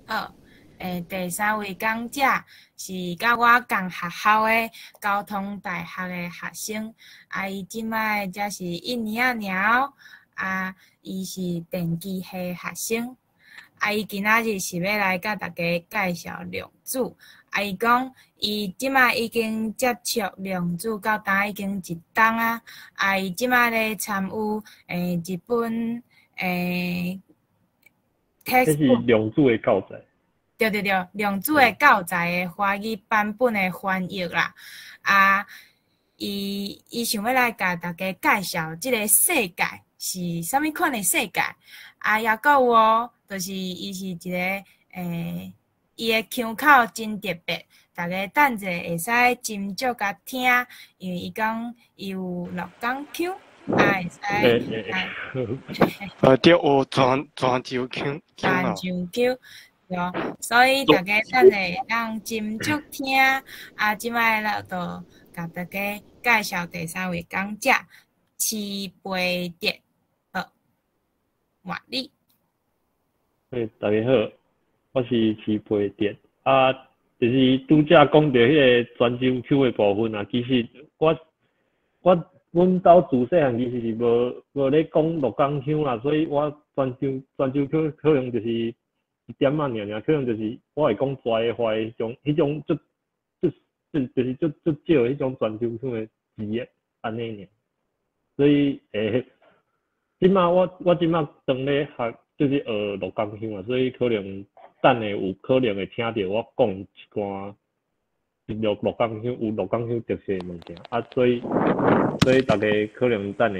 好，第三位讲者是甲我同学校的交通大学的学生，伊即摆才是1年仔尔，伊是电机系学生，伊今仔日是要来甲大家介绍量子，伊讲伊即摆已经接触量子到呾已经1冬啊，伊即摆咧参与日本这是 textbook。量子的教材。对，量子的教材的华语版本的翻译啦。伊想要来甲大家介绍即个世界是啥物款的世界。也搁有哦，就是伊是一个伊的腔口真特别，大家等者会使斟酌甲听，因为伊讲伊有鹿港腔，会使对，有泉州腔泉啊。州腔。对，所以大家等下会当斟酌听。即摆了就甲大家介绍第三位讲者池培哲。好，换你。大家好，我是池培哲。就是拄则讲到迄个泉州腔的部分啊，其实阮兜自细汉其实是无咧讲鹿港腔啦，所以我泉州腔可能就是一点仔尔，可能就是我会讲拽的坏迄种就是足少迄种泉州腔的字啊，安尼尔。所以即马我即马当咧学就是学鹿港腔啊，所以可能等下有可能会听到我讲一寡鹿港腔有鹿港腔特色的物件所以大家可能等下，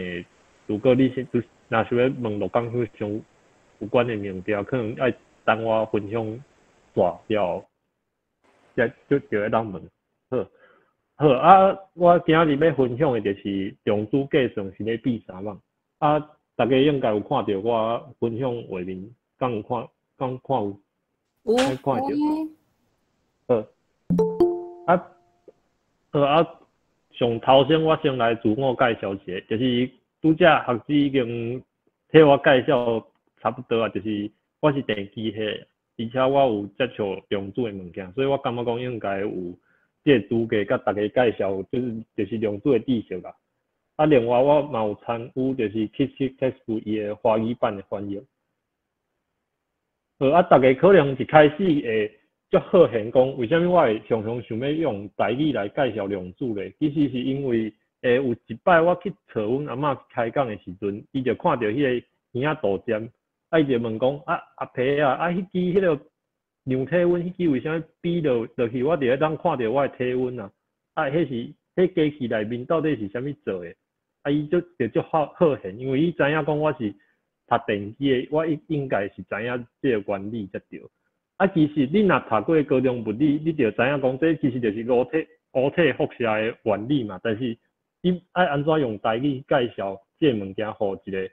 如果你是若想要问鹿港腔相有关的物件，可能要等我分享煞了，就会当问。好，我今仔日要分享的就是量子计算是咧比啥物大家应该有看到我分享画面，敢有看有？有看到。上头先我先来自我介绍一下，就是拄则学姊已经替我介绍差不多就是我是电机系，而且我有接触量子的物件，所以我感觉讲应该有这个资格甲大家介绍，就是量子的知识啦。另外我嘛有参与就是 Kiss Textbook 伊的华语版的翻译。大家可能一开始会足好闲讲，为什么我会常常想要用台语来介绍量子咧？其实是因为有一摆我去找阮阿嬷开讲的时阵，伊就看到迄个耳仔图鉴，伊就问讲阿皮迄支迄个量体温，迄支为啥比落去？我伫咧当看到我的体温迄机器内面到底是啥物做的？伊就足好闲，因为伊知影讲我是读电机的，我应该是知影这个原理才对。其实你若读过高中物理，你就知影讲这其实就是固体辐射的原理嘛。但是你爱安怎用台语介绍这个物件，互一个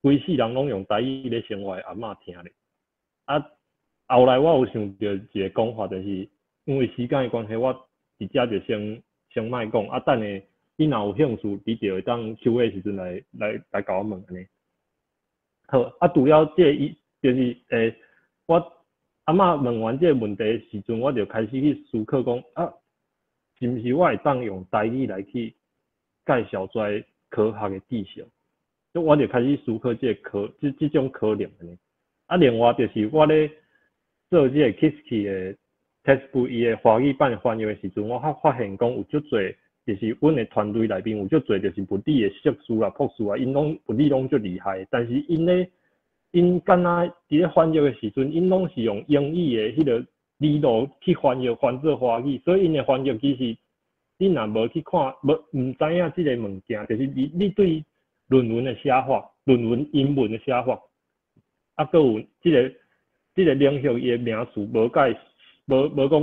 规世人拢用台语咧生活的阿嬷听咧。后来我有想到一个讲法，就是因为时间的关系，我直接就先莫讲。等下你若有兴趣，你就会当 Q&A 时阵来甲我问安尼。好，除了这就是我阿嬷问完这个问题的时阵，我就开始去思考讲是毋是我会当用台语来去介绍出来科学的知识？所以我就开始思考这种可能呢。另外就是我咧做这个 Kisky 的 textbook 伊的华语版翻译的时阵，我发现讲有足侪，就是阮的团队内面有足侪就是物理的硕士博士因物理拢足厉害，但是因敢若伫咧翻译的时阵，因拢是用英语的迄个理路去翻做华语，所以因的翻译其实你若无去看，毋知影即个物件，就是你对论文的写法、论文英文的写法，搁有即个领域伊的名词无讲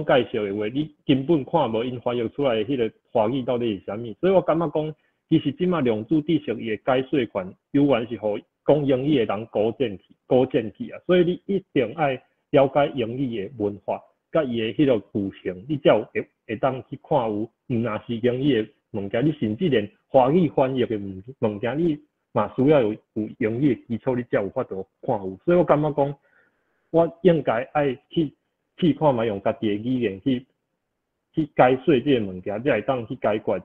介绍的话，你根本看无因翻译出来的迄个华语到底是啥物。所以我感觉讲，其实即马量子知识伊的解说权，有源是互讲英语的人高见去所以你一定要了解英语的文化，甲伊的迄个句型，你才会当去看有，毋若是英语的物件，你甚至连华语翻译的物件，你嘛需要有英语的基础，你才有法度看有。所以我感觉讲，我应该爱去看卖用家己的语言去解说这个物件，才会当去解决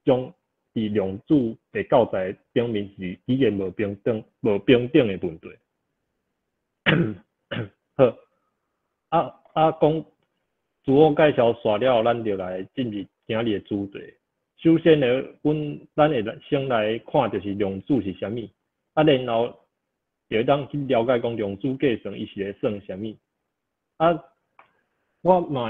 种伫量子的教材顶面是语言无平等的问题。好，讲自我介绍煞了，咱就来进入今日的主题。首先呢，咱会先来看就是量子是啥物，然后就会当去了解讲量子计算伊是咧算啥物。我嘛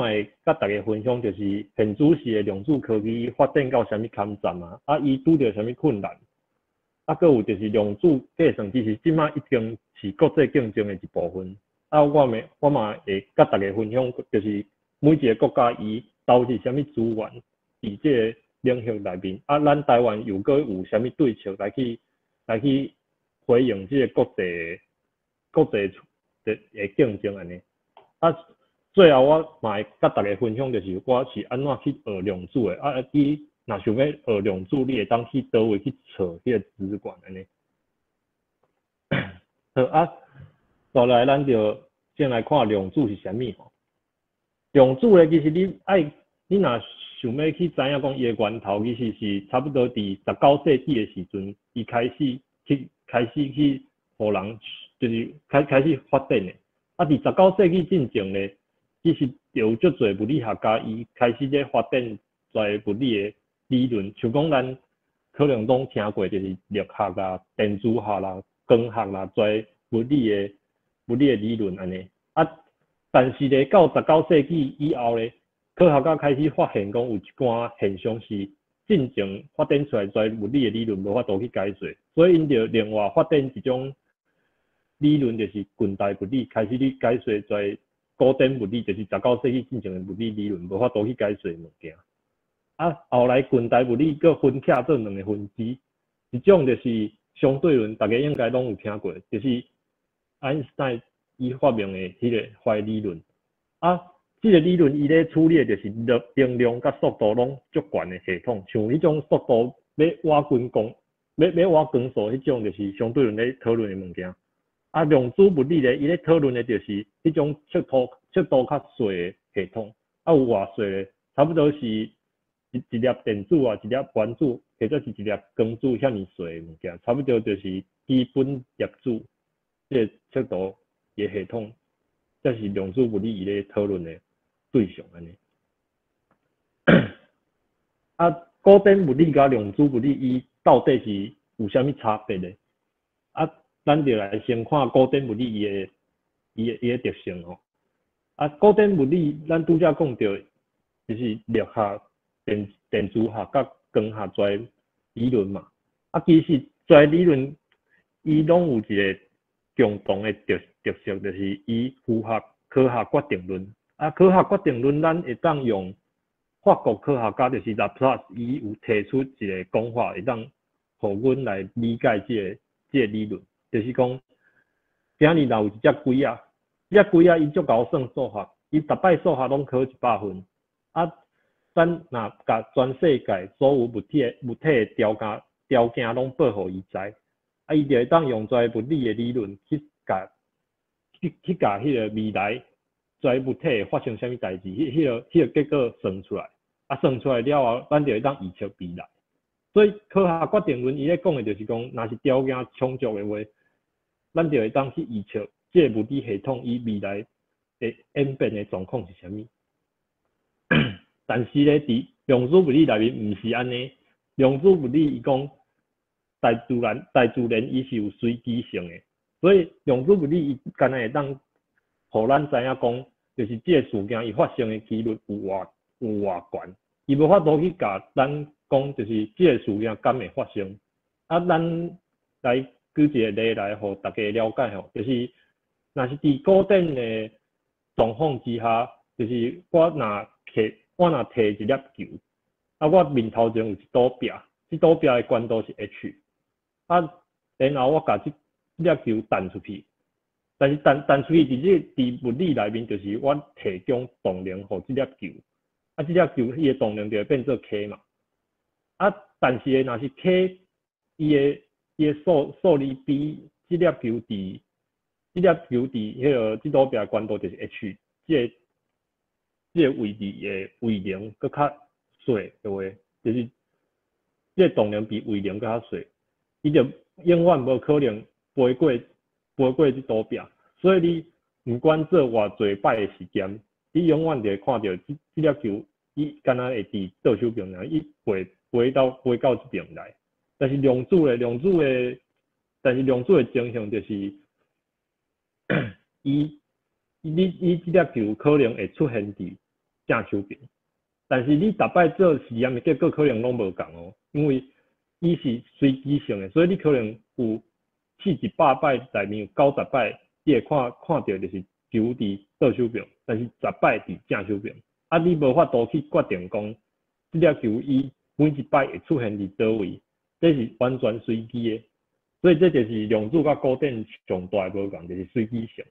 会甲大家分享，就是现主时的量子科技发展到啥物坎站伊拄着啥物困难，搁有就是量子计算其实即马已经是国际竞争的一部分。我嘛会甲大家分享，就是每一个国家伊投入啥物资源伫这个领域内面，咱台湾又搁有啥物对策来去回应这个国际的竞争安尼。最后我嘛会甲大家分享，就是我是安怎去学量子的，你若想要学量子，你会当去倒位去找迄个资源安尼。好再来咱就先来看量子是啥物吼。量子咧，其实你若想要去知影讲伊的源头，其实是差不多伫19世纪的时阵，伊开始去互人就是开始发展的。伫19世纪进前咧，其实有足侪物理学家伊开始在发展在物理的理论，像讲咱可能拢听过，就是力学啦、电子学啦、光学啦，在物理的理论安尼。但是咧到19世纪以后咧，科学家开始发现讲有一寡现象是进前发展出来在物理的理论无法度去解说，所以因就另外发展一种理论，就是近代物理，开始去解说在古典物理，就是19世纪进前的物理理论无法度去解说的物件。后来近代物理佫分拆做两个分支，一种就是相对论，大家应该拢有听过，就是爱因斯坦伊发明的迄个怀理论。这个理论伊咧处理的就是能量甲速度拢足悬的系统，像迄种速度要挖光速迄种，就是相对论咧讨论的物件。量子物理咧，伊咧讨论的就是迄种速度较细的系统，有偌细咧，差不多是一粒电子一粒原子，或者是一粒光子遐尼细的物件，差不多就是基本粒子这个速度的系统，这是量子物理伊咧讨论的对象安尼。古典物理甲量子物理伊到底是有啥物差别咧？咱就来先看古典物理伊的特性吼。古典物理咱拄则讲到，就是力学、电子学甲光学在理论嘛。其实在理论伊拢有一个共同的特色，就是伊符合科学决定论。科学决定论咱会当用法国科学家就是拉普拉斯，伊有提出一个讲法，会当互阮来理解这个理论。就是讲，今日若有一只龟仔，伊足够算数学，伊逐摆数学拢考100分。咱若甲全世界所有物体的条件拢报互伊知，伊就会当用在物理的理论去甲迄个未来在物体会发生啥物代志，迄个结果算出来。算出来了后，咱就会当预测未来。所以科学决定论伊咧讲的就是讲，若是条件充足的话，咱就会当去预测这个物理系统伊未来的演变的状况是啥物。但是咧，伫量子物理内面毋是安尼。量子物理伊讲大自然伊是有随机性的，所以量子物理伊干那会当互咱知影讲，就是这个事件伊发生的几率有偌悬，伊无法度去甲咱讲，就是这个事件敢会发生。咱来举一个例来，互大家了解吼，就是若是伫固定的状况之下，就是我若摕一粒球，我面头前有一堵壁，这堵壁的宽度是 h， 然后我甲这粒球弹出去，但是弹出去伫物理内面，就是我提供动能互这粒球，这粒球伊的动能就会变做 k 嘛，但是若是 k 伊的数字比这粒球伫这粒球伫迄个这组边关度就是 H， 这个位置的位零搁较小的话，就是这个动能比位零搁较小，伊就永远无可能飞过这组边。所以你毋管做偌侪摆的时间，你永远就会看到这粒球，伊敢若会伫倒手边尔，伊飞到这边来。但是量子的情形就是，伊这粒球可能会出现伫正手边，但是你逐摆做实验的结果可能拢无共哦，因为伊是随机性的，所以你可能有100摆内面有90摆，你会看到就是球伫倒手边，但是10摆伫正手边，啊你无法度去决定讲这粒球伊每一摆会出现伫倒位，这是完全随机的，所以这就是量子甲古典上大的无共，就是随机性。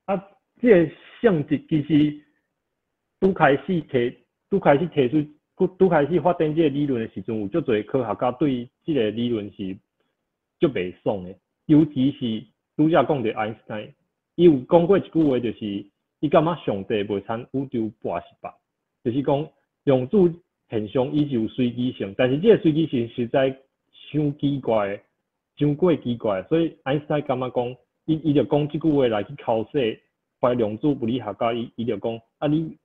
啊，这个性质其实拄开始发展这个理论的时阵，有足侪科学家对这个理论是足袂爽的，尤其是拄则讲到爱因斯坦，伊有讲过一句话，就是伊感觉上帝袂参宇宙跋失败，就是讲量子现象伊是有随机性，但是这个随机性实在伤奇怪，伤过奇怪，所以爱因斯坦感觉讲，伊就讲这句话来去考试，怀量子物理学家伊就讲，啊恁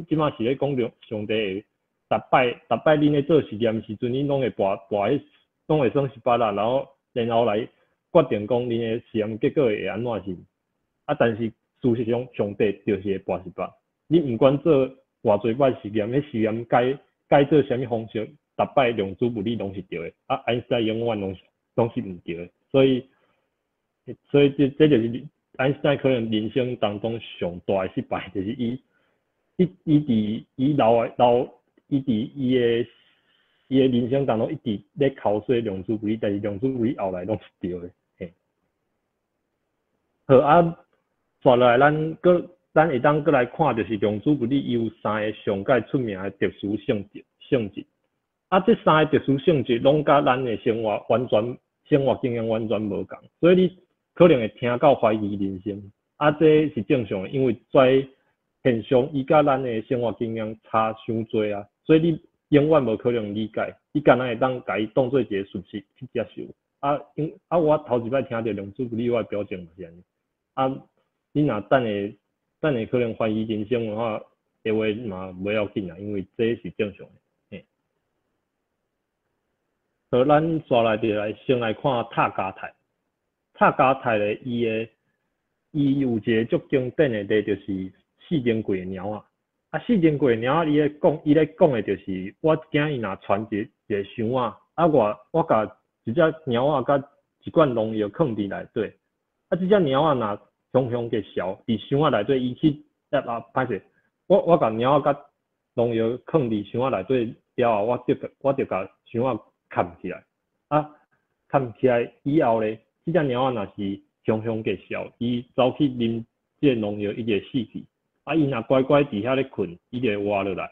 即马是咧讲上帝会逐摆恁咧做实验时阵，恁拢会跋拢会算18啦，然后来决定讲恁的实验结果会安怎是，啊但是事实上上帝就是会跋失败，你毋管做偌侪摆实验，迄实验该做啥物方式，逐摆量子物理拢是对的，啊爱因斯坦永远拢是毋对的，所以这就是爱因斯坦可能人生当中上大的失败，就是伊伫人生当中一直咧考试量子物理，但是量子物理后来拢是对的，嘿。好啊，接下来咱会当来看，就是量子物理伊有3个上界出名的特殊性质。啊，这3个特殊性质拢甲咱的生活经验完全无共，所以你可能会听到怀疑人生。啊，这是正常的，因为在现象伊甲咱的生活经验差伤多啊，所以你永远无可能理解，你敢若会当甲伊当做一个事实去接受。我头一摆听到量子物理，我的表情嘛是安尼。啊，你若等下可能怀疑人生的话，的话嘛袂要紧啊，因为这是正常的。嘿，好，咱刷来就先来看塔加态。塔加态咧，伊有一个足经典的例，就是四珍贵的猫啊。啊，四珍贵的猫啊，伊咧讲的就是，我惊伊若传一个箱啊，我甲一只猫啊甲一罐农药放伫内底，啊，这只猫啊若雄雄个潲伫箱啊内底，伊去歹势，我甲猫啊甲农药放伫箱啊内底了后，我就甲箱啊藏起来，啊，藏起来以后咧，这只猫啊若是雄雄个潲，伊走去啉这个农药，伊就会死去。啊，伊若乖乖伫遐咧困，伊就会活落来。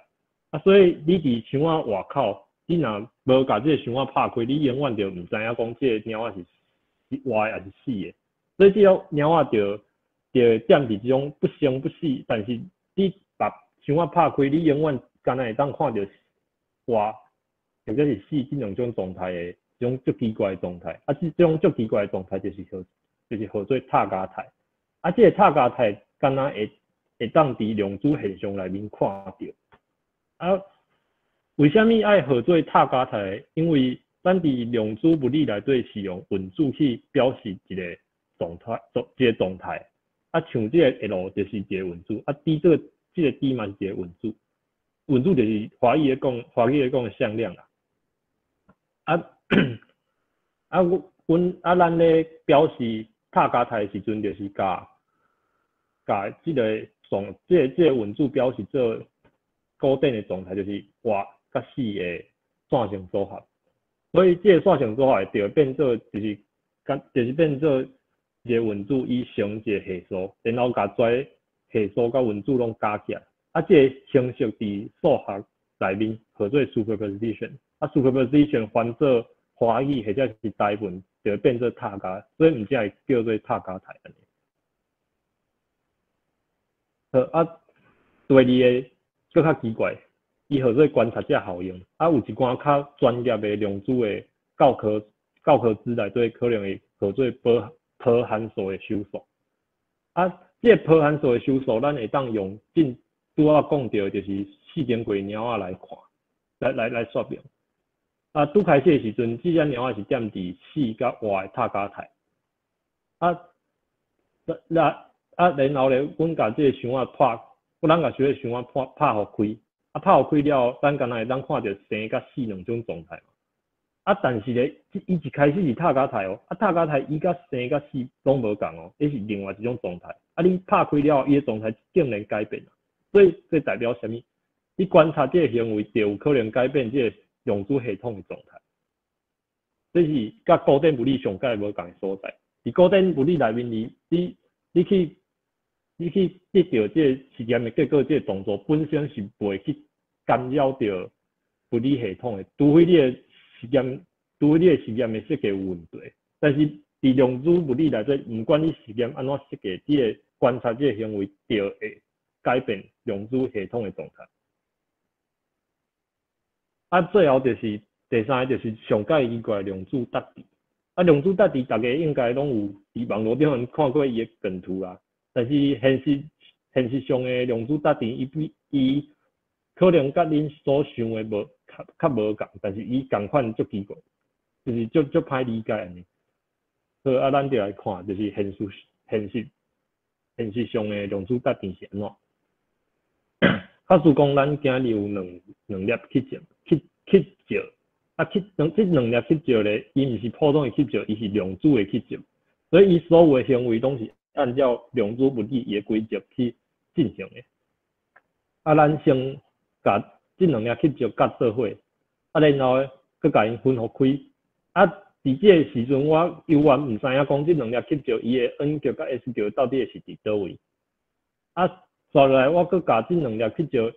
啊，所以你伫箱仔外口，你若无甲这个箱仔拍开，你永远就毋知影讲这个猫仔是活还是死的。所以这种猫仔就踮伫这种不生不死，但是你把箱仔拍开，你永远敢若会当看到活或者是死这两种状态的，这种足奇怪的状态。啊，这种足奇怪的状态就是号做塔加态。啊，这个塔加态敢若会当伫量子现象内面看到。啊，为虾米爱号做塔加态？因为咱伫量子物理内底是用文字去表示一个状态，啊，像这个 L 就是一个文字，啊 D 这个 D 嘛是一个文字，文字就是华语来讲的向量啦。咱咧表示塔加态的时阵，就是甲这个文字表示做固定的状态，就是活甲死的线性组合。所以这个线性组合就变做就是变做一个文字以成一个系数，然后甲跩系数甲文字拢加起来。啊，这个形式伫数学内面叫做 superposition。啊 ，superposition 翻做华语或者是台文就会变做塔加，所以毋才会叫做塔加台安尼。好啊，第二个更较奇怪，伊号做观察者效应，啊有一寡较专业的量子的教科资内底可能会号做波函数的收缩。啊，这个波函数的收缩，咱会当用拄仔讲到就是四根轨鸟仔来看，来说明。啊，拄开始的时阵，这只鸟仔是踮伫4甲外的塔加台。然后咧，阮甲这个箱仔咱甲小个箱仔拍互开，拍互开了，咱敢若会当看到生甲死两种状态嘛。但是咧，伊一开始是塔加台哦，塔加台伊甲生甲死拢无共哦，迄是另外一种状态。你拍开了，伊个状态竟然改变了，所以这代表什么？你观察这个行为，就有可能改变这个量子系统的状态。这是甲古典物理上界无共的所在。伫古典物理内面，你去得到这个实验的结果，这个动作本身是袂去干扰到物理系统的，除非你的实验的设计有问题。但是伫量子物理内底，毋管你实验安怎设计，你的观察这个行为就会改变量子系统的状态。最后就是第三个，就是上界奇怪量子特质。量子特质大家应该拢有伫网络顶看过伊的梗图啦。但是现实上的量子特质，伊可能甲恁所想的较无共，但是伊共款足奇怪，就是足歹理解安尼。好，咱就来看，就是现实上的量子特质是安怎？假使讲咱今日有两粒气球，这两粒气球咧，伊毋是普通的气球，伊是量子的气球，所以伊所有的行为拢是按照量子物理的规则去进行的。咱先甲这两粒气球夹做伙，然后佮甲因分互开。伫这个时阵，我犹原毋知影讲这两粒气球伊的 N 极甲 S 极到底是伫倒位。接下来我佮甲这两粒气球，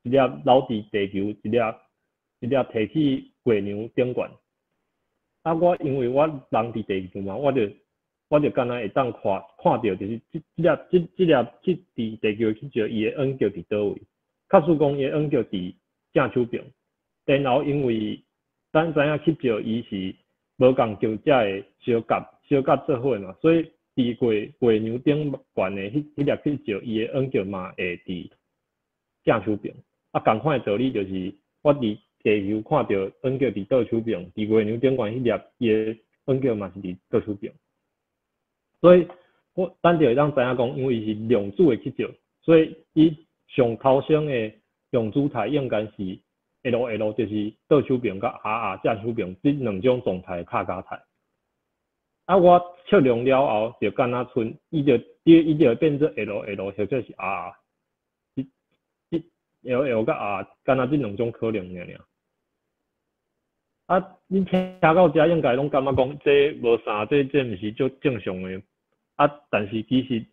一粒留伫地球，一粒摕去月亮顶悬。我因为我人伫地球嘛，我就敢若会当看到，就是这粒伫地球气球伊的 N 极伫倒位。假使讲伊的 N 极伫正手边，然后因为咱知影气球伊是无共球才会相夹做伙嘛，所以伫月亮顶悬的迄粒气球，伊的 N 极嘛会伫正手边。同款的道理就是，我伫地球看到 N 极伫倒手边，伫月亮顶悬迄粒伊的 N 极嘛是伫倒手边。所以咱就会当知影讲，因为是量子的气球，所以伊上头先的量子态应该是 L， 就是倒手边甲 RR 正手边这两种状态的塔加态。我测量了后，就敢若剩伊就会变做 L， 或者是 RR。L 甲 R 敢若这两种可能尔。你听到这应该拢感觉讲这无啥，这毋是足正常的。但是其实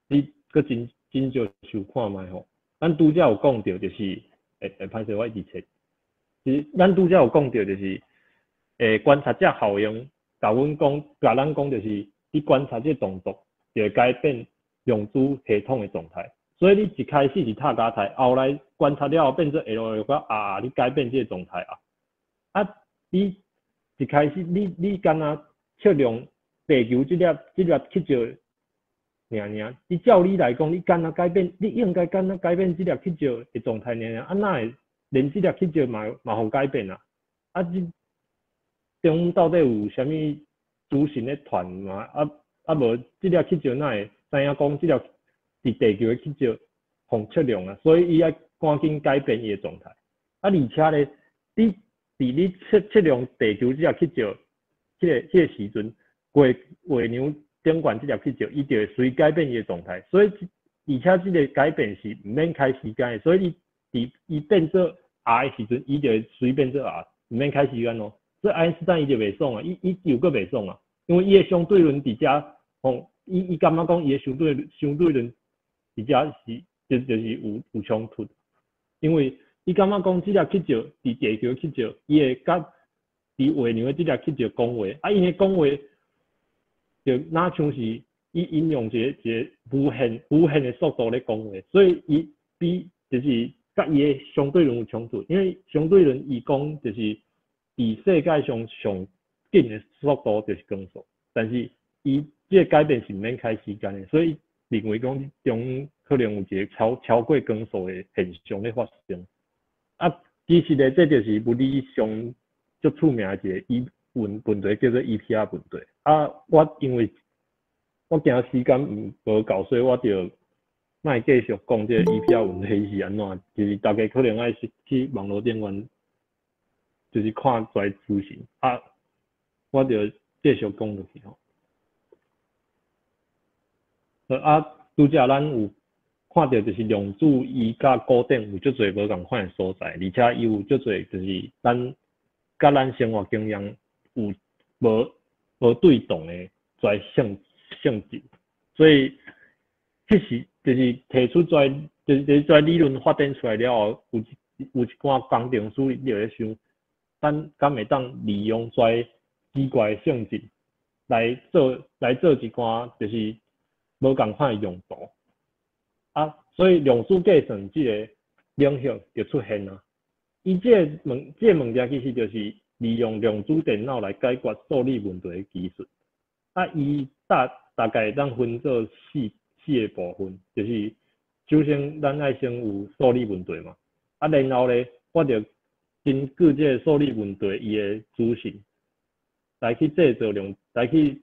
你佫真少想看觅吼。咱拄则有讲到，就是歹势我一直切。就是咱拄则有讲到，就是观察者效应，甲咱讲就是你观察这动作，就会改变量子系统的状态。所以你一开始是塔加态，后来观察了后变做 L 甲 R， 你改变这个状态你一开始你敢若测量地球这粒气球尔，你照理来讲，你敢若改变，你应该敢若改变这粒气球的状态尔，哪会连这粒气球嘛互改变啊？这中到底有啥物主神咧传嘛？无这粒气球哪会知影讲这粒伫地球的气球互测量啊？所以伊爱赶紧改变伊的状态。而且咧，你测量地球这粒气球，迄个时阵，月亮顶悬这粒气球，伊就会随改变伊的状态。所以，而且这个改变是毋免开时间的，所以伊变做 R 的时阵，伊就会随变做 R， 毋免开时间咯。所以爱因斯坦伊就袂爽啊，伊又搁袂爽啊，因为伊的相对论伫遮，伊感觉讲伊的相对论伫遮就是有冲突，因为伊感觉讲这粒气球伫地球气球，伊会甲伫伫画娘的即个去着讲话，啊，因的讲话就哪像是伊引用一个无限的速度咧讲话，所以伊比就是甲伊的相对论有冲突，因为相对论伊讲就是以世界上上紧的速度就是光速，但是伊即个改变是免开时间的，所以认为讲中可能有一个超过光速的现象咧发生。啊，其实咧，这就是物理上足出名的一个问题，叫做 EPR 问题。啊，我因为我惊时间无够，所以我就卖继续讲这个 EPR 问题是安怎，就是大家可能爱去网络顶端，就是看出来资讯啊，我就继续讲落去吼。啊，拄则咱有看到就是量子伊甲固定有足侪无共款的所在，而且伊有足侪就是甲咱生活经验有无对动的在性质，所以其实就是提出在就是在理论发展出来了后，有一寡工程师就咧想，咱敢会当利用在奇怪的性质来做一寡就是无共款的用途啊，所以量子计算这个领域就出现了。伊这个物件其实就是利用量子电脑来解决数理问题的技术。啊，伊大概当分做四个部分，就是首先咱爱先有数理问题嘛，啊，然后咧，我就根据这个数理问题伊的资讯来去制造来去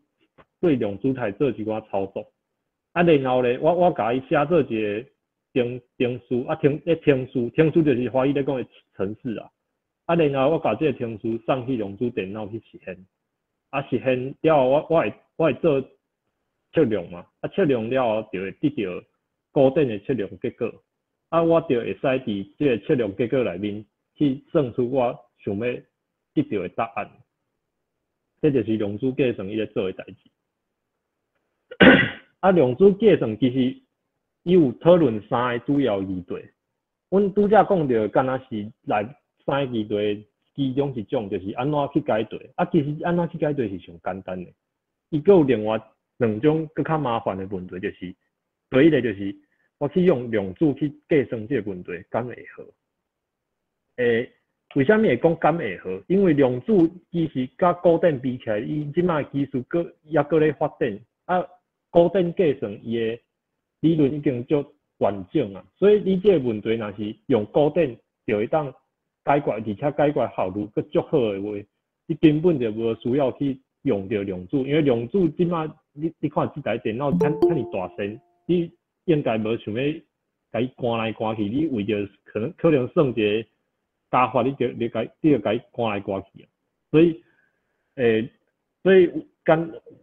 对量子态做一寡操作。啊，然后咧，我甲伊写做一个程序，啊，程序就是华语咧讲的程式啊。啊，然后我甲这个程序送去量子电脑去实现，啊，实现了后，我会做测量嘛，啊，测量了后就会得到固定的测量结果，啊，我就会使伫这个测量结果内面去算出我想要得到的答案。这就是量子计算伊咧做的代志。啊，量子计算其实伊有讨论三个主要议题。阮拄则讲到，敢若是来三个议题，其中一种就是安怎去解题。啊，其实安怎去解题是上简单的。伊佫有另外两种佫较麻烦的问题，就是第一个就是我去用量子去计算这个问题，敢会好？为什么会讲敢会好？因为量子其实甲固定比起来，伊即卖技术佫咧发展啊。固定计算伊的理论已经足完整啊，所以你这个问题若是用固定就会当解决，而且解决效率佫足好的话，你根本就无需要去用到量子，因为量子即卖你看这台电脑遐尔大声，你应该无想要甲伊关来关去，你为着可能算一个加法，你就甲伊关来关去啊，所以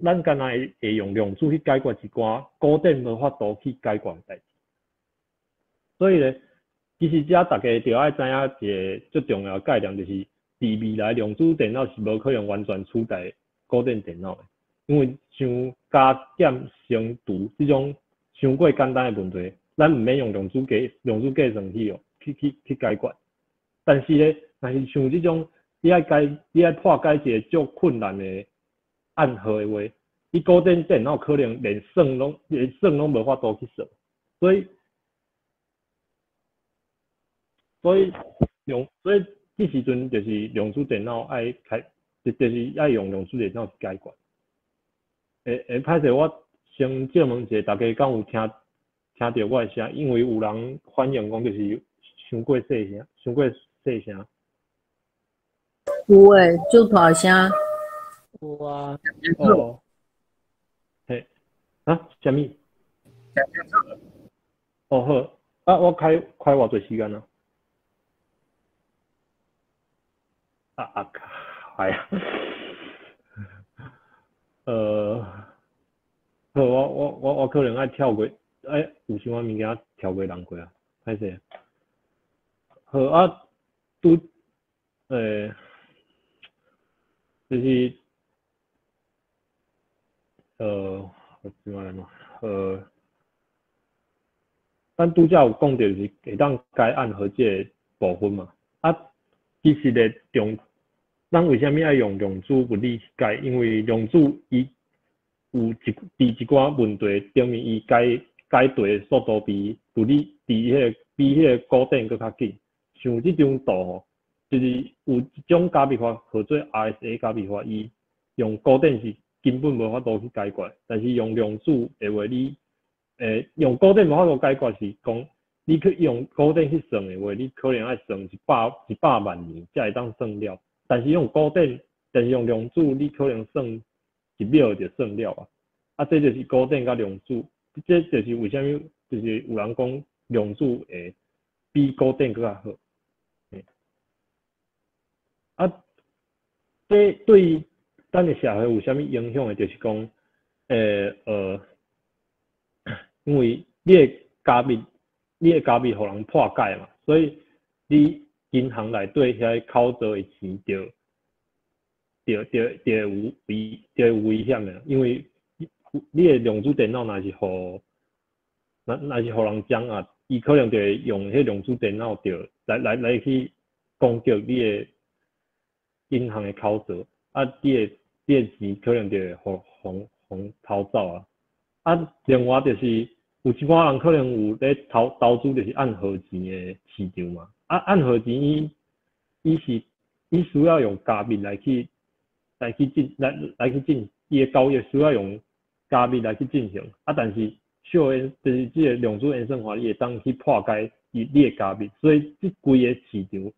咱敢若会用量子去解决一寡固定无法度去解决的代志。所以咧，其实遮大家就爱知影一个最重要的概念，就是伫未来量子电脑是无可能完全取代固定电脑的，因为像加减乘除这种伤过简单的问题，咱毋免用量子计算去解决。但是咧，若是像这种你爱破解一个足困难的暗号的话，你固定电脑可能连算拢无法度去算，所以这时阵就是量子电脑就是爱用量子电脑去解决。歹势，我先借问一下，大家敢有听到我的声？因为有人反映讲就是伤过细声。有诶，就大声。有啊。哦。嘿，啊，什么？哦好，啊，我开偌侪时间啊？哎呀，好，我可能爱跳过，有啥物物件跳过人过啊？歹势。好啊，就是我怎么来嘛？咱拄则有讲到是会当解暗号这个部分嘛？啊，其实咧咱为虾米爱用量子物理解？因为量子伊有一寡问题证明伊解题速度比固定搁较紧。像这种度吼，就是有一种加密法叫做 RSA 加密法，伊用固定是根本无法度去解决，但是用量子的话，用固定无法度解决是讲，你去用固定去算的话，你可能要算100万年才会当算了。但是用量子，你可能算1秒就算了啊。啊，这就是固定甲量子，这就是为虾米就是有人讲量子会比固定更较好。啊，这对咱的社会有啥物影响的？就是讲，因为你的加密互人破解嘛，所以你银行内底遐口座的钱就有危险的，因为你的量子电脑若是互人掌握，伊可能就会用迄量子电脑就来去攻击你的银行的口座，啊，你的钱可能就会互偷走啊。啊，另外就是有一寡人可能有咧投资，就是按号钱的市场嘛。啊，按号钱伊需要用加密来去进，伊的交易需要用加密来去进行。啊，但是就是这个量子演算法，伊会当去破解你的加密，所以这规个市场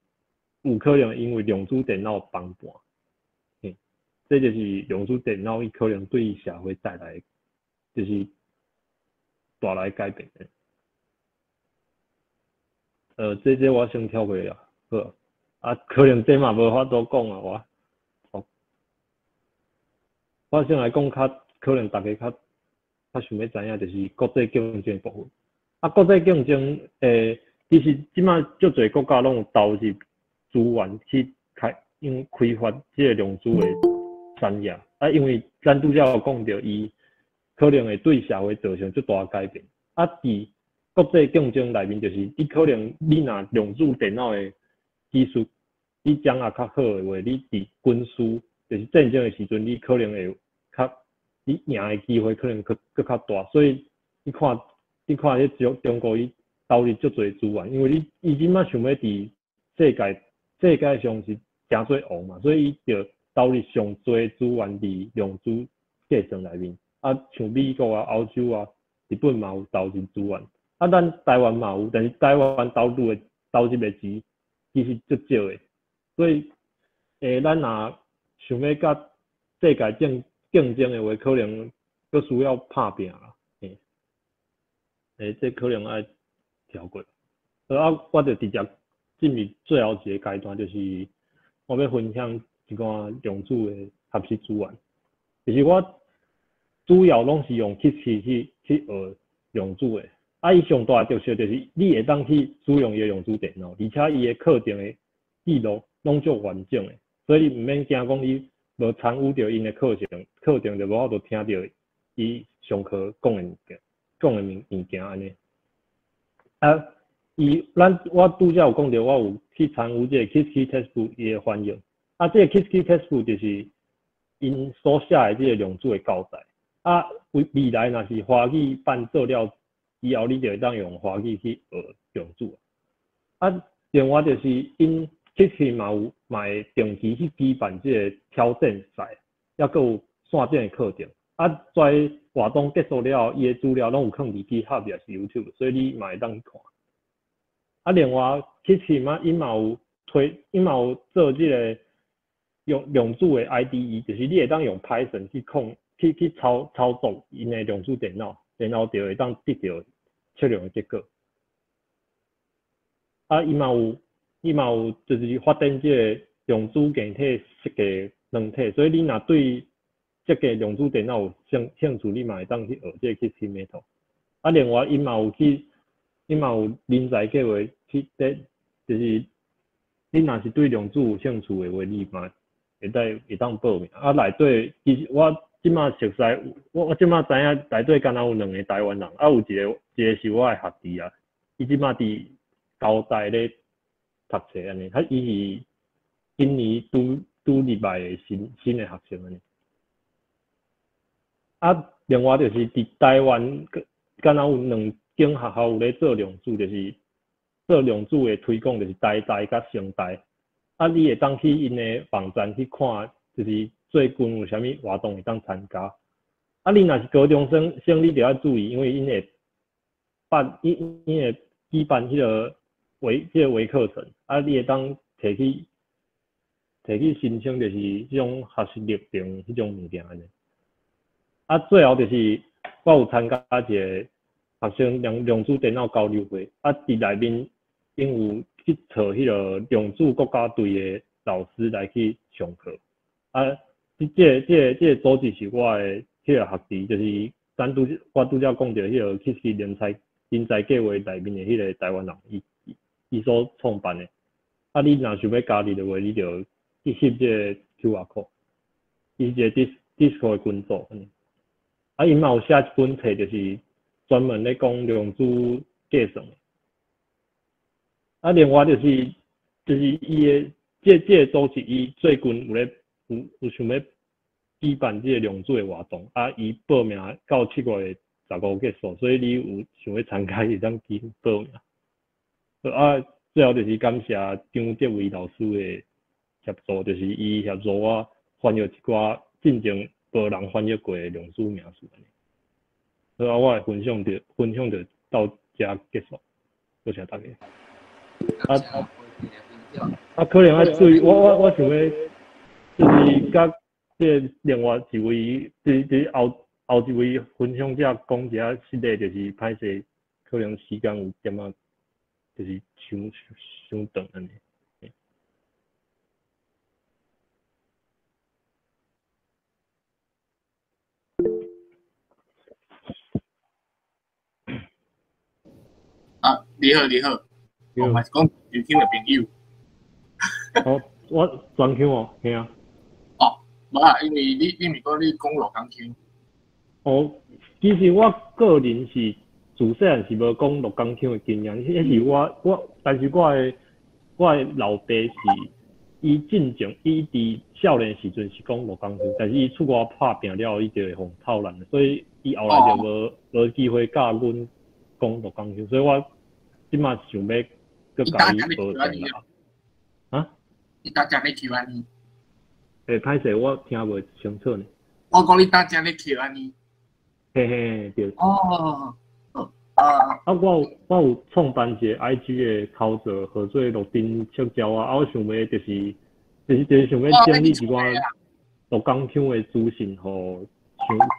有可能因为量子电脑崩盘。这就是量子电脑伊可能对社会带来就是大来改变的。这我先跳过了，好。啊，可能这嘛无法度讲啊，我先来讲可能大家较想要知影，就是国际竞争部分。啊，国际竞争，其实即马足侪国家拢有投入资源去开发这个量子的产业。啊，因为咱拄则有讲到，伊可能会对社会造成足大改变。啊，伫国际竞争内面，就是你可能你若量子电脑的技术你掌握较好的话，你伫军事就是战争的时阵，你可能会你赢的机会可能佫较大。所以你看迄中国伊投入足侪资源，因为伊即马想要伫世界上是诚做王嘛，所以伊就投入上侪资源伫量子计算内面。啊，像美国啊、欧洲啊、日本嘛有投入资源。啊，咱台湾嘛有，但是台湾投入的钱其实足少的，所以咱若想要甲世界竞争的话，可能佫需要拍拼啦。这可能要跳过。啊，我就直接进入最后一个阶段，就是我要分享一寡量子的学习资源。就是我主要拢是用 Qiski 去学量子的。啊，伊上大的特色就是你会当去使用伊的量子电脑，而且伊的课程的记录拢足完整的，所以你毋免惊讲你无参与到因的课程就无法度听到伊上课讲的物件安尼。啊，我拄则有讲到，我有去参与这个 Qiski Textbook 伊的翻译。啊，这个 Qiski Textbook 就是因所写的这个量子的教材。啊，未来若是华语版做了以后，你就会当用华语去学量子。啊，另外就是因Qiski嘛会定期去举办这个挑战赛，抑佫有线顶的课程。啊，在活动结束了后，伊的资料拢有放伫 GitHub 也是 YouTube， 所以你嘛会当去看。啊，另外 Qiski 嘛，伊嘛有做这个用量子的 IDE， 就是你会当用 Python 去操作因的量子电脑，然后就会当得到测量的结果。啊，伊嘛有就是发展这个量子硬体设计软体，所以你若对设计量子电脑有兴趣，你嘛会当去学这个 Qiski method。啊，另外伊嘛有人才计划去就是你若是对量子有兴趣的话，你嘛会当报名。啊，内底其实我即马熟悉，我即马知影内底敢若有2个台湾人，啊有一个是我的学弟啊，伊即马伫高大咧读册安尼，伊是今年拄拄入来的新的学生呢。啊，另外就是伫台湾，敢若有2间学校有咧做量子，就是做量子的推广，就是台大甲成大。啊，你会当去因的网站去看，就是最近有啥物活动会当参加。啊，你若是高中生，你就要注意，因为因会举办迄个微课程，啊，你会当摕去申请，就是迄种学习历程迄种物件安尼。啊，最后就是我有参加一个学生量子电脑交流会，啊，伫内面因有去找迄个量子国家队的老师来去上课。啊，这个组织是我的迄个学弟，就是我拄则讲到迄个去是人才计划内面的迄个台湾人，伊所创办的。啊，你若想要加入的话，你就去翕这个 QR code， 伊一个 Discord 的群组。啊，因嘛有写一本册，就是专门咧讲量子计算。啊，另外就是伊的这个组织，伊最近有想要举办这个量子的活动，啊，伊报名到7月15结束，所以你有想要参加，会当去报名。啊，最后就是感谢张哲伟老师的协助，就是伊协助我翻译一寡进前无人翻译过的量子名词。好啊，我的分享就到这结束，多谢大家。可能注意，我想要就是甲这另外一位，就是后一位分享者讲一下实例，就是歹势，可能时间有点仔，就是伤长安尼。啊，你好，我嘛是讲有听的朋友。哦，我专腔哦，嘿啊。哦，无啊，因为你咪讲你讲洛江腔。哦，其实我个人是自细汉是无讲洛江腔的经验，迄是但是我的老爸是伊进前伊伫少年时阵是讲洛江腔，但是伊出外拍拼了后，伊就会互套烂，所以伊后来就无机会教阮讲洛江腔，所以我即马想要佮教伊学上啦。啊？你大家咧求安尼？歹势，我听袂清楚呢。我讲你大家咧求安尼。嘿，对。哦。我有创办一个 IG 的口座，合作录音塑胶啊，我想要就是想要建立一寡洛江腔的资讯，互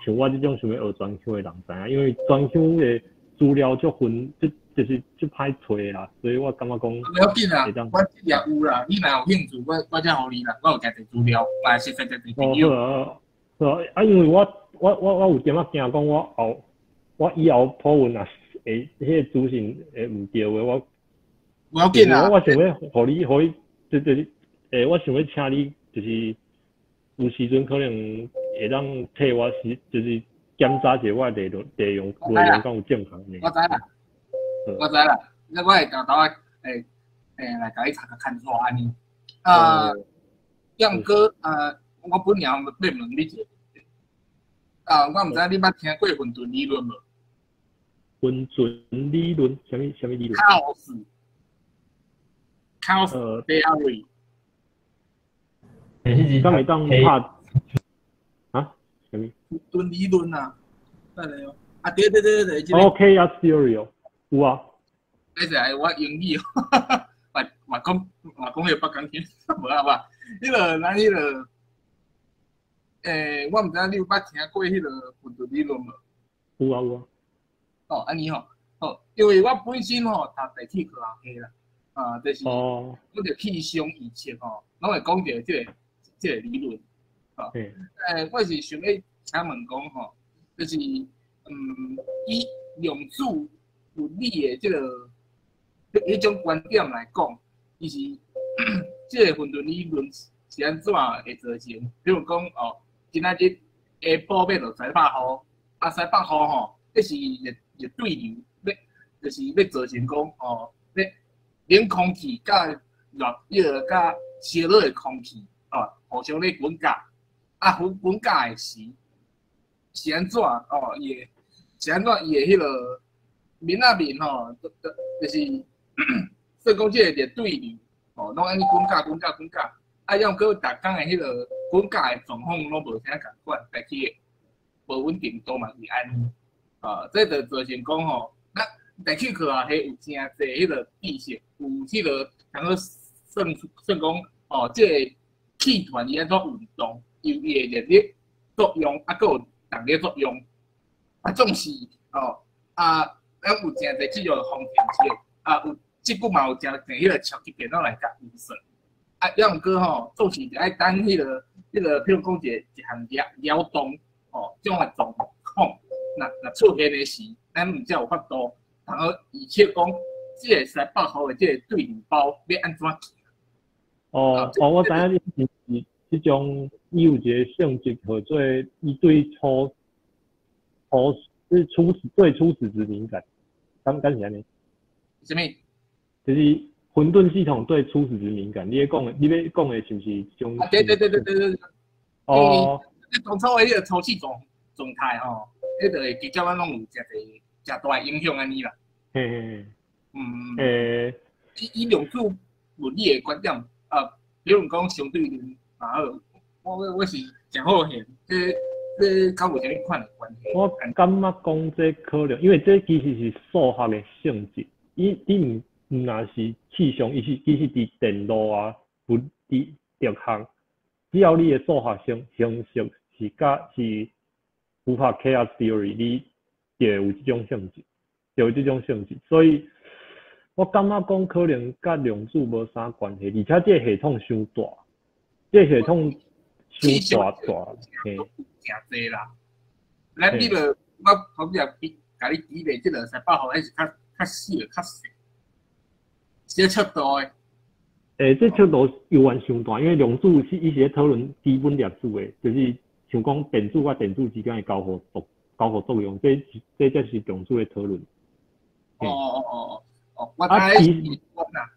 像我这种想要学专腔的人知影，因为专腔的资料足分，就是足歹找啦，所以我感觉讲。不要紧啦，我这也有啦，你若有兴趣，我才互你啦，我有加侪资料，嘛是实在朋友。好啊，因为我有点仔惊讲我以后讨论啊，迄个资讯唔对的，我不要紧啦。我想要互你，就是我想要请你，就是有时阵可能会当替我就是检查一下我内容敢有正确呢。我知啦，那我会到头来甲你查个看错安尼。杨哥，我本名要问你一下，我唔知你捌听过混沌理论无？混沌理论，什么理论？Chaos theory。敢会当拍啊？什么？混沌理论啊？对嘞哦。啊对。OK 啊 theory 哦，有啊。那是我英语哦，嘛讲迄北港腔，无啊嘛。咱迄个，我唔知你有捌听过迄个混沌理论无？有啊。哦，安尼吼，因为我本身吼读地铁科学系啦，就是我着气象预测吼，拢会讲到这个理论，我是想要请问讲吼，就是以量子物理的迄种观点来讲，伊是这个混沌理论是安怎会造成？比如讲今仔日下晡要落西北雨，西北雨吼，这是热对流，就是要造成讲冷空气甲热甲烧热的空气，互相咧滚价，滚价诶是安怎是安怎伊诶迄个面面就是说讲即个对流拢安尼滚价，要搁逐工诶迄个滚价诶状况拢无啥共款，但是无稳定度嘛是安尼。这就造成讲咱地区课啊，迄有真侪迄个知识，有迄个通个算讲即个气团伊安怎运动，有伊诶热力作用，搁有动力作用。总是咱有真侪即种方程式，有即久嘛有真侪迄个超级电脑来甲运算。要毋过总是爱等迄个，譬如讲一项摇动这种诶状况。那出现的时，咱毋才有法度，然后而且讲，即个使爆好的即个对流包要安怎行？我知影你是即种伊有一个性质叫做伊对初始值敏感，敢是安尼？什么？就是混沌系统对初始值敏感。你要讲的是毋是种？对。当初的迄个抽气状态迄个其实咱拢有诚大影响安尼啦。以量子物理的观点，比如讲相对论我是诚好现，这甲有啥物款的关系？我感觉讲这可能，因为这其实是数学的性质，你毋若是气象，其实伫电路物理特项，只要你的数学形式是符合 chaos theory， 你就有这种性质，所以我感觉讲可能甲量子无啥关系，而且这个系统伤大，诚济啦。咱你个我讲甲你比例，即个使爆好还是较细较细，这尺度诶。这尺度有完伤大，因为量子伊是咧讨论基本粒子诶，就是像讲电子甲电子之间诶交互作用，这才是量子诶讨论。我知是啦。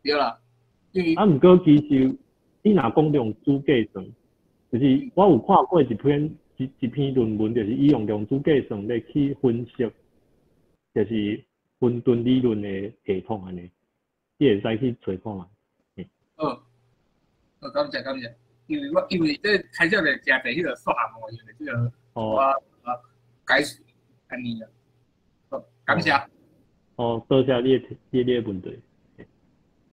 对啦。毋过其实你若讲量子计算，就是我有看过一篇论文，就是伊用量子计算来去分析，就是混沌理论的系统安尼，你会使去找看嘛。感谢，因为这开销的加在迄个数学模型的这个解释安尼啦。感谢。多谢你的问题。